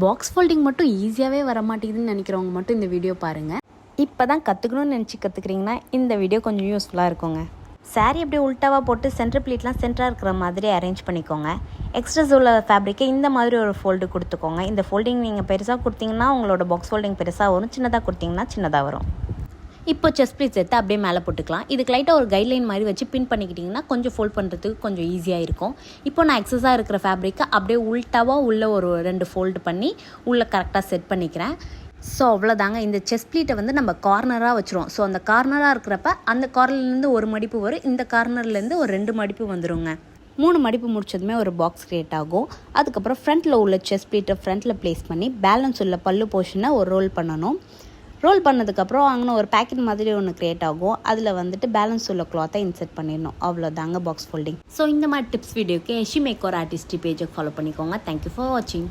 Box folding மட்டும் ஈஸியாகவே வர மாட்டேங்குதுன்னு நினைக்கிறவங்க மட்டும் இந்த வீடியோ பாருங்கள். இப்போ தான் கற்றுக்கணும்னு நினச்சி கற்றுக்குறீங்கன்னா இந்த வீடியோ கொஞ்சம் யூஸ்ஃபுல்லாக இருக்குங்க. சாரீ அப்படியே உல்ட்டாவாக போட்டு சென்டர் ப்ளீட்லாம் சென்டராக இருக்கிற மாதிரி அரேஞ்ச் பண்ணிக்கோங்க. எக்ஸ்ட்ராஸ் உள்ள ஃபேப்ரிக்கை இந்த மாதிரி ஒரு ஃபோல்டு கொடுத்துக்கோங்க. இந்த ஃபோல்டிங் நீங்கள் பெருசாக கொடுத்தீங்கன்னா உங்களோட பாக்ஸ் ஃபோல்டிங் பெருசாக வரும், சின்னதாக கொடுத்தீங்கன்னா சின்னதாக வரும். இப்போ செஸ்ட் ப்ளீட்ஸ் எடுத்து அப்படியே மேலே போட்டுக்கலாம். இதுக்கு லைட்டாக ஒரு கைட்லைன் மாதிரி வச்சு பின் பண்ணிக்கிட்டிங்கன்னா கொஞ்சம் ஃபோல்ட் பண்ணுறதுக்கு கொஞ்சம் ஈஸியாக இருக்கும். இப்போ நான் எக்ஸஸாக இருக்கிற ஃபேப்ரிக்கை அப்படியே உல்ட்டாவாக உள்ள ஒரு 2 ஃபோல்டு பண்ணி உள்ளே கரெக்டாக செட் பண்ணிக்கிறேன். ஸோ அவ்வளோதாங்க. இந்த செஸ்ட் ப்ளீட்டை வந்து நம்ம கார்னராக வச்சுருவோம். ஸோ அந்த கார்னராக இருக்கிறப்ப அந்த கார்னர்லேருந்து ஒரு மடிப்பு வரும், இந்த கார்னர்லேருந்து ஒரு 2 மடிப்பு வந்துடுங்க. 3 மடிப்பு முடிச்சதுமே ஒரு பாக்ஸ் க்ரியேட் ஆகும். அதுக்கப்புறம் ஃப்ரண்ட்டில் உள்ள செஸ்ட் ப்ளீட்டை ஃப்ரண்ட்டில் ப்ளேஸ் பண்ணி பேலன்ஸ் உள்ள பல்லு போர்ஷனை ஒரு ரோல் பண்ணணும். ரோல் பண்ணதுக்கப்புறம் அங்கே ஒரு பேக்கெட் மாதிரி ஒன்று க்ரியேட் ஆகும். அதில் வந்துட்டு பேலன்ஸ் உள்ள கிளாத்தை இன்செர்ட் பண்ணிடணும். அவ்வளோதாங்க பாக்ஸ் ஃபோல்டிங். ஸோ இந்த மாதிரி டிப்ஸ் வீடியோக்கு யஷி மேக் ஒரு ஆர்டிஸ்ட் பேஜை ஃபாலோ பண்ணிக்கோங்க. தேங்க்யூ ஃபார் வாட்சிங்.